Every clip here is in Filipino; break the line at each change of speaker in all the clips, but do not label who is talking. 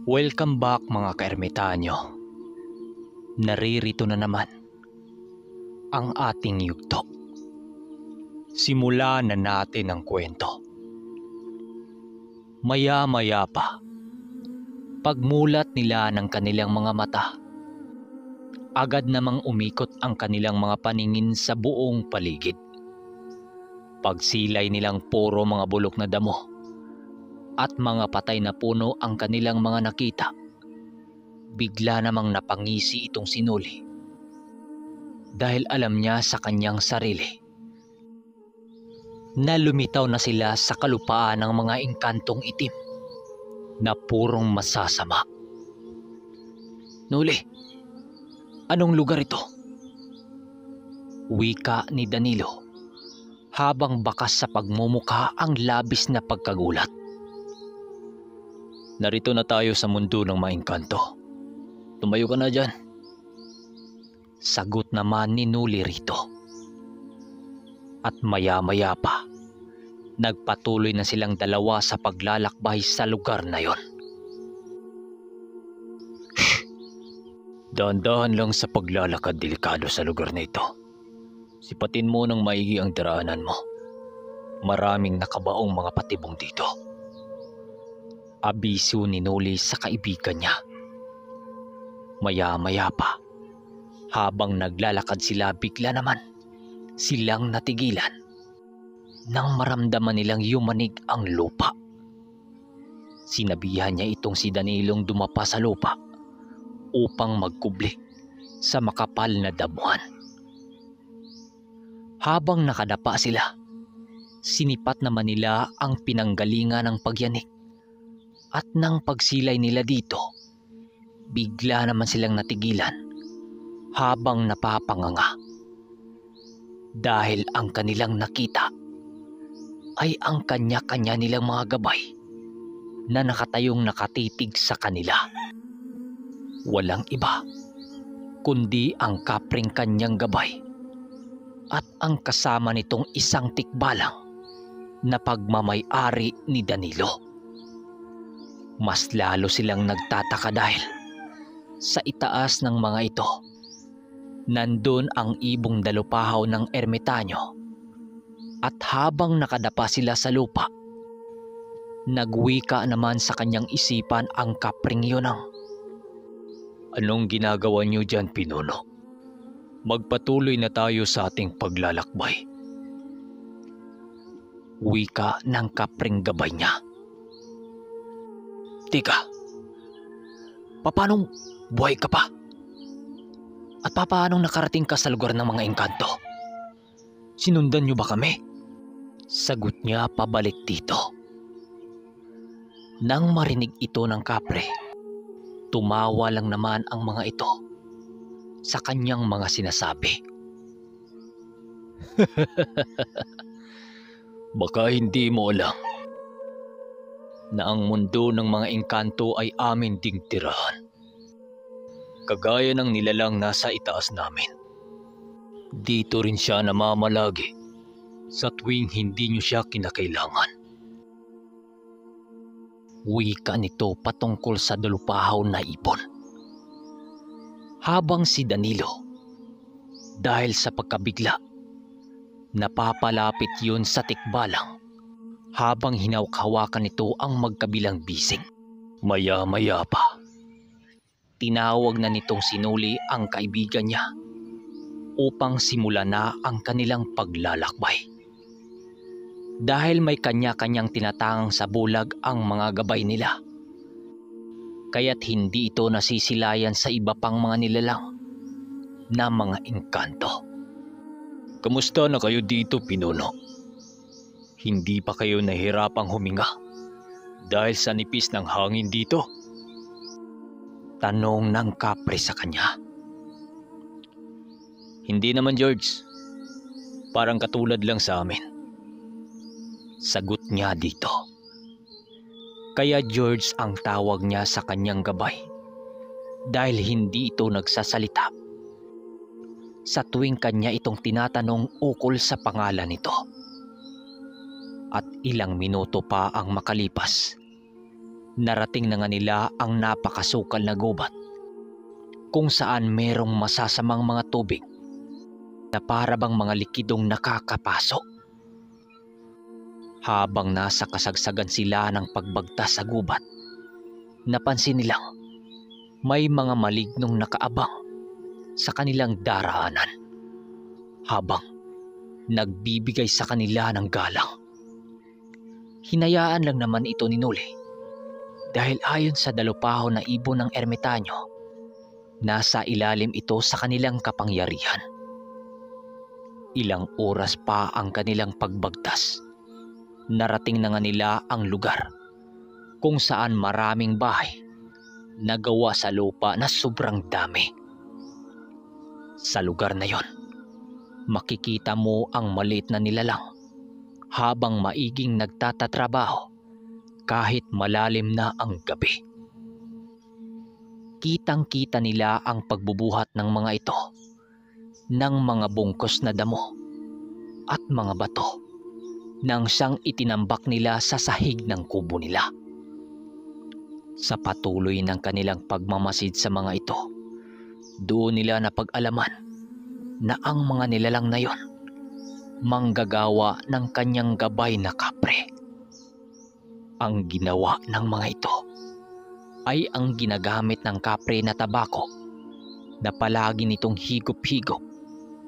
Welcome back mga kaermitanyo. Naririto na naman ang ating yugto. Simulan na natin ang kwento. Maya-maya pa, pagmulat nila ng kanilang mga mata, agad namang umikot ang kanilang mga paningin sa buong paligid. Pagsilay nilang puro mga bulok na damo at mga patay na puno ang kanilang mga nakita. Bigla namang napangisi itong sinuli dahil alam niya sa kanyang sarili na lumitaw na sila sa kalupaan ng mga engkantong itim na purong masasama. Nuli, anong lugar ito? Wika ni Danilo habang bakas sa pagmumukha ang labis na pagkagulat. Narito na tayo sa mundo ng mga engkanto. Tumayo ka na dyan. Sagot naman ni Nuli rito. At maya-maya pa, nagpatuloy na silang dalawa sa paglalakbay sa lugar na yon. Shh! Dahan-dahan lang sa paglalakad, delikado sa lugar na ito. Sipatin mo ng maigi ang daraanan mo. Maraming nakabaong mga patibong dito. Abiso ni Nuli sa kaibigan niya. Maya-maya pa, habang naglalakad sila, bigla naman silang natigilan nang maramdaman nilang yumanig ang lupa. Sinabihan niya itong si Danilong dumapa sa lupa upang magkubli sa makapal na damuhan. Habang nakadapa sila, sinipat naman nila ang pinanggalingan ng pagyanig. At nang pagsilay nila dito, bigla naman silang natigilan habang napapanganga. Dahil ang kanilang nakita ay ang kanya-kanya nilang mga gabay na nakatayong nakatitig sa kanila. Walang iba kundi ang kapring kanyang gabay at ang kasama nitong isang tikbalang na pagmamay-ari ni Danilo. Mas lalo silang nagtataka dahil sa itaas ng mga ito, nandun ang ibong dalupahaw ng ermitanyo. At habang nakadapa sila sa lupa, nagwika naman sa kanyang isipan ang kapring yunang. Anong ginagawa niyo dyan, Pinuno? Magpatuloy na tayo sa ating paglalakbay. Wika ng kapring gabay niya. Tika, papanong buhay ka pa? At papaanong nakarating ka sa lugar ng mga engkanto? Sinundan niyo ba kami? Sagot niya pabalik dito. Nang marinig ito ng kapre, tumawa lang naman ang mga ito sa kanyang mga sinasabi. Baka hindi mo alam na ang mundo ng mga engkanto ay amin ding tirahan. Kagaya ng nilalang nasa itaas namin. Dito rin siya namamalagi sa tuwing hindi niyo siya kinakailangan. Wika nito patungkol sa dalupahaw na ibon. Habang si Danilo, dahil sa pagkabigla, napapalapit yun sa tikbalang habang hinawak-hawakan nito ang magkabilang bisig. Maya-maya pa, tinawag na nitong sinuli ang kaibigan niya upang simulan na ang kanilang paglalakbay. Dahil may kanya-kanyang tinatangang sa bulag ang mga gabay nila, kaya't hindi ito nasisilayan sa iba pang mga nilalang na mga engkanto. Kamusta na kayo dito, Pinuno? Hindi pa kayo nahihirapang huminga dahil sa nipis ng hangin dito? Tanong ng kapre sa kanya. Hindi naman, George. Parang katulad lang sa amin. Sagot niya dito. Kaya George ang tawag niya sa kanyang gabay dahil hindi ito nagsasalita sa tuwing kanya itong tinatanong ukol sa pangalan nito. At ilang minuto pa ang makalipas Narating na nga nila ang napakasukal na gubat kung saan merong masasamang mga tubig na para bang mga likidong nakakapasok. Habang nasa kasagsagan sila ng pagbagtas sa gubat, napansin nilang may mga malignong nakaabang sa kanilang daraanan habang nagbibigay sa kanila ng galang. Hinayaan lang naman ito ni Noli dahil ayon sa dalupaho na ibon ng ermitanyo, nasa ilalim ito sa kanilang kapangyarihan. Ilang oras pa ang kanilang pagbagtas. Narating na nga nila ang lugar kung saan maraming bahay na gawa sa lupa na sobrang dami. Sa lugar na yon, makikita mo ang maliit na nilalang habang maiging nagtatatrabaho kahit malalim na ang gabi. Kitang-kita nila ang pagbubuhat ng mga ito ng mga bungkos na damo at mga bato nang siyang itinambak nila sa sahig ng kubo nila. Sa patuloy ng kanilang pagmamasid sa mga ito, doon nila napag-alaman na ang mga nilalang na yon manggagawa ng kanyang gabay na kapre. Ang ginawa ng mga ito ay ang ginagamit ng kapre na tabako na palagi nitong higop-higop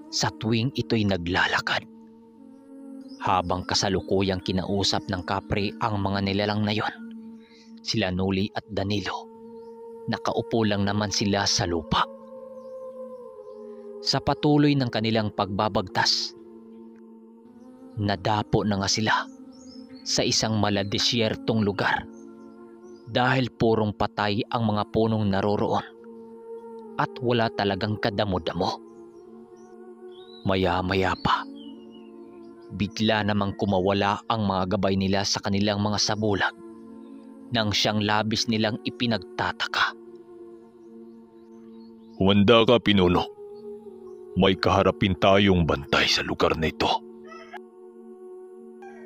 sa tuwing ito'y naglalakad. Habang kasalukuyang kinausap ng kapre ang mga nilalang na yon, sila Noli at Danilo, nakaupo lang naman sila sa lupa. Sa patuloy ng kanilang pagbabagtas, nadapo na nga sila sa isang maladesyertong lugar dahil purong patay ang mga punong naroroon at wala talagang kadamo-damo. Maya-maya pa, bigla namang kumawala ang mga gabay nila sa kanilang mga sabulag nang siyang labis nilang ipinagtataka.
Humanda ka, Pinuno. May kaharapin tayong bantay sa lugar na ito.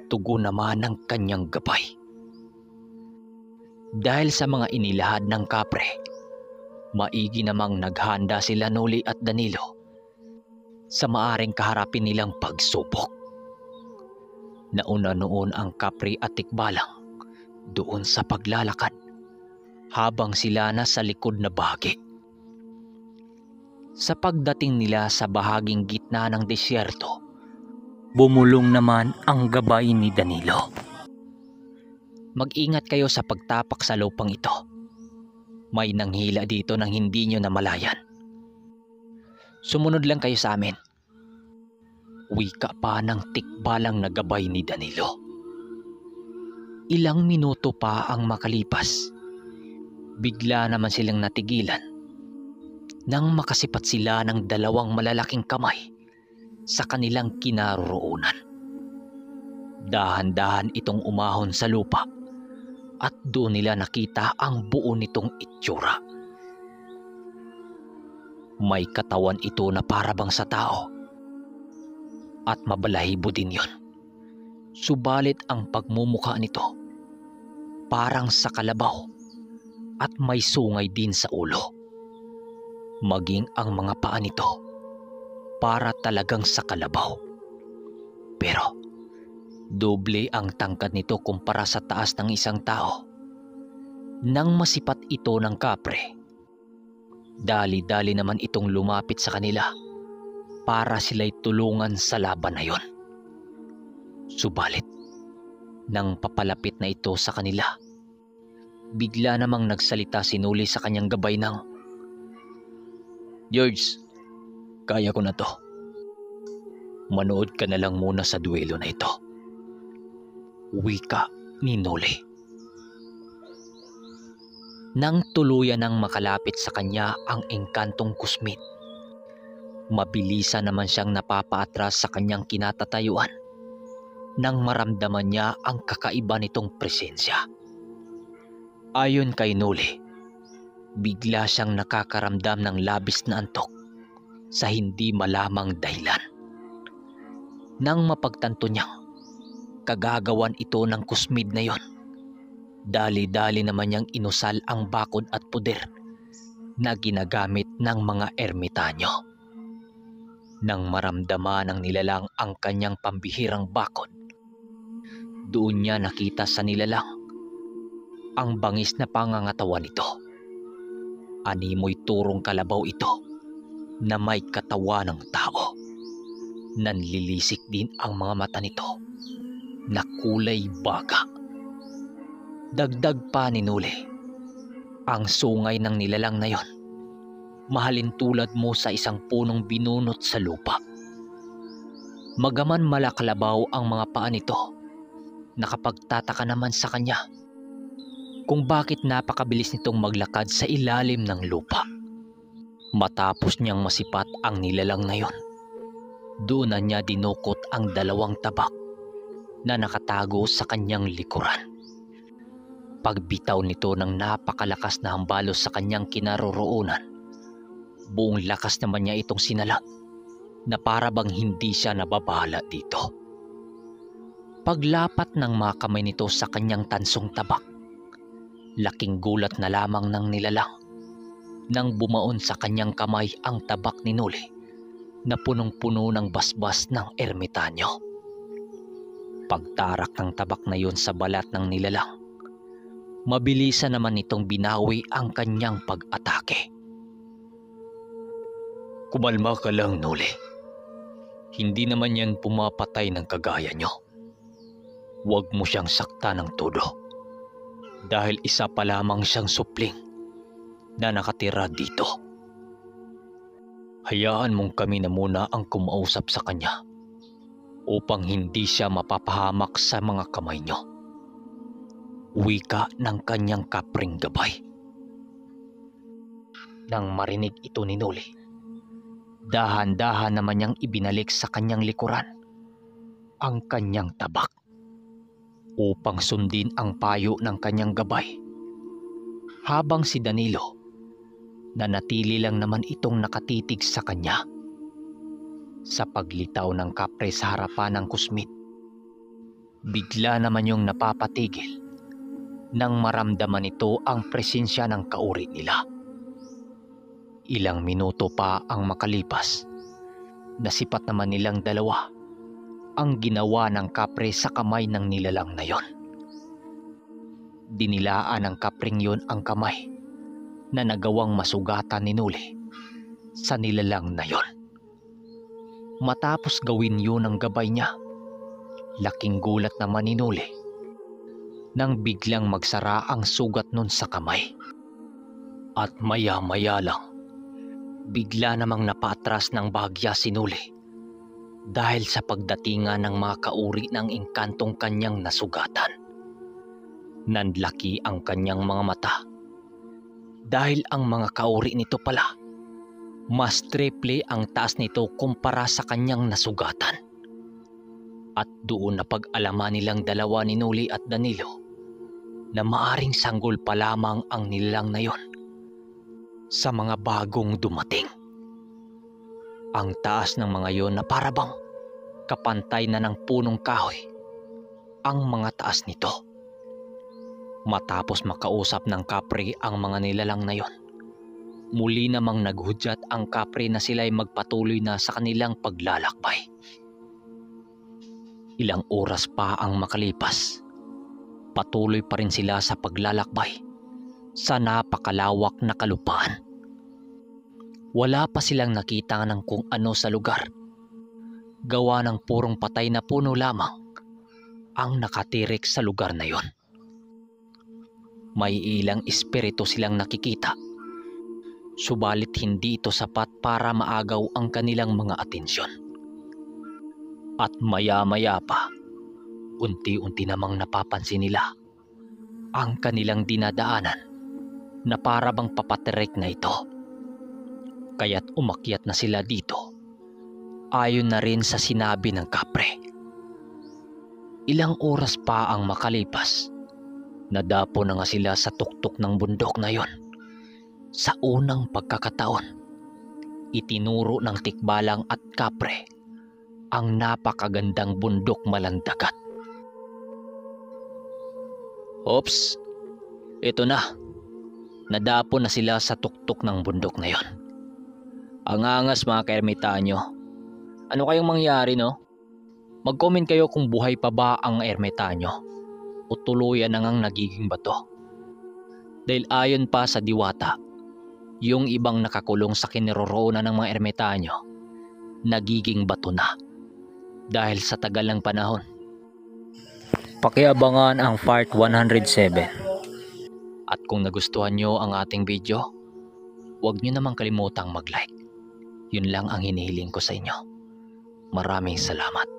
Tugon naman ng kanyang gabay. Dahil sa mga inilahad ng kapre, maigi namang naghanda sila Noli at Danilo sa maaring kaharapin nilang pagsubok. Nauna noon ang kapre at tikbalang doon sa paglalakad habang sila nasa likod na bahagi. Sa pagdating nila sa bahaging gitna ng disyerto, bumulong naman ang gabay ni Danilo. Mag-ingat kayo sa pagtapak sa lupang ito. May nanghila dito nang hindi nyo namalayan. Sumunod lang kayo sa amin. Wika pa ng tikbalang na gabay ni Danilo. Ilang minuto pa ang makalipas, bigla naman silang natigilan nang makasipat sila ng dalawang malalaking kamay sa kanilang kinaroroonan. Dahan-dahan itong umahon sa lupa at doon nila nakita ang buo nitong itsura. May katawan ito na parabang sa tao at mabalahibo din yon. Subalit ang pagmumukha nito parang sa kalabaw at may sungay din sa ulo. Maging ang mga paa nito para talagang sa kalabaw. Pero doble ang tangkad nito kumpara sa taas ng isang tao. Nang masipat ito ng kapre, dali-dali naman itong lumapit sa kanila para sila'y tulungan sa laban na yon. Subalit, nang papalapit na ito sa kanila, bigla namang nagsalita si Noli sa kanyang gabay ng, "George, kaya ko na to. Manood ka na lang muna sa duelo na ito." Wika ni Noli. Nang tuluyan ng makalapit sa kanya ang engkantong kusmit, mabilisan naman siyang napapaatras sa kanyang kinatatayuan nang maramdaman niya ang kakaiba nitong presensya. Ayon kay Noli, bigla siyang nakakaramdam ng labis na antok sa hindi malamang dahilan. Nang mapagtanto niyang kagagawan ito ng kusmid na yon, Dali-dali naman niyang inusal ang bakod at puder na ginagamit ng mga ermitanyo. Nang maramdaman ng nilalang ang kanyang pambihirang bakod, doon niya nakita sa nilalang ang bangis na pangangatawan nito. Animoy turong kalabaw ito na may katawan ng tao. Nanlilisik din ang mga mata nito na kulay baga. Dagdag pa ni Nuli, ang sungay ng nilalang na yon, mahalin tulad mo sa isang punong binunot sa lupa. Magaman malakalabaw ang mga paa nito, nakapagtataka naman sa kanya kung bakit napakabilis nitong maglakad sa ilalim ng lupa. Matapos niyang masipat ang nilalang na yon, doon na niya dinukot ang 2 tabak na nakatago sa kanyang likuran. Pagbitaw nito ng napakalakas na hambalos sa kanyang kinaroroonan, buong lakas naman niya itong sinala na para bang hindi siya nababala dito. Paglapat ng mga kamay nito sa kanyang tansong tabak, laking gulat na lamang ng nilalang nang bumaon sa kanyang kamay ang tabak ni Nuli na punong-puno ng basbas ng ermitanyo. Pagtarak ng tabak na yun sa balat ng nilalang, mabilisan naman itong binawi ang kanyang pag-atake. Kumalma ka lang, Nuli. Hindi naman yan pumapatay ng kagaya nyo. Huwag mo siyang sakta ng todo. Dahil isa pa lamang siyang supling na nakatira dito. Hayaan mong kami na muna ang kumausap sa kanya upang hindi siya mapapahamak sa mga kamay nyo. Wika ng kanyang kapring gabay. Nang marinig ito ni Nuli, dahan-dahan naman niyang ibinalik sa kanyang likuran ang kanyang tabak upang sundin ang payo ng kanyang gabay, habang si Danilo nanatili lang naman itong nakatitig sa kanya. Sa paglitaw ng kapre sa harapan ng kusmit, bigla naman yung napapatigil nang maramdaman ito ang presensya ng kauri nila. Ilang minuto pa ang makalipas, nasipat naman nilang 2 ang ginawa ng kapre sa kamay ng nilalang na yon. Dinilaan ng kapring yon ang kamay na nagawang masugatan ni Nuli sa nilalang na yon. Matapos gawin yun ang gabay niya, laking gulat naman ni Nuli nang biglang magsara ang sugat nun sa kamay. At maya-maya lang, bigla namang napatras ng bahagya si Nuli dahil sa pagdatingan ng mga kauri ng engkantong kanyang nasugatan. Nanlaki ang kanyang mga mata dahil ang mga kauri nito pala mas triple ang taas nito kumpara sa kanyang nasugatan. At doon na pag-alaman nilang 2 ni Nuli at Danilo na maaring sanggol pa lamang ang nilalang na yon sa mga bagong dumating. Ang taas ng mga yon na parabang kapantay na ng punong kahoy ang mga taas nito. Matapos makausap ng kapre ang mga nilalang na yon, muli namang naghudyat ang kapre na sila'y magpatuloy na sa kanilang paglalakbay. Ilang oras pa ang makalipas, patuloy pa rin sila sa paglalakbay sa napakalawak na kalupaan. Wala pa silang nakita ng kung ano sa lugar. Gawa ng purong patay na puno lamang ang nakatirik sa lugar na yon. May ilang espiritu silang nakikita, subalit hindi ito sapat para maagaw ang kanilang mga atensyon. At maya-maya pa, unti-unti namang napapansin nila ang kanilang dinadaanan na para bang papatirik na ito. Kaya't umakyat na sila dito, ayon na rin sa sinabi ng kapre. Ilang oras pa ang makalipas, nadapo na nga sila sa tuktok ng bundok na yon. Sa unang pagkakataon, itinuro ng tikbalang at kapre ang napakagandang bundok malandagat. Ops, Ito na, nadapo na sila sa tuktok ng bundok na yon. Ang angas mga ka-ermitanyo. Ano kayang mangyari no? Mag-comment kayo kung buhay pa ba ang ermitanyo o tuluyan na ngang nagiging bato. Dahil ayon pa sa diwata, yung ibang nakakulong sa kinaroroonan ng mga ermitanyo, nagiging bato na dahil sa tagal ng panahon. Pakiabangan ang part 107. At kung nagustuhan nyo ang ating video, huwag nyo namang kalimutang mag-like. Yun lang ang hinihiling ko sa inyo. Maraming salamat.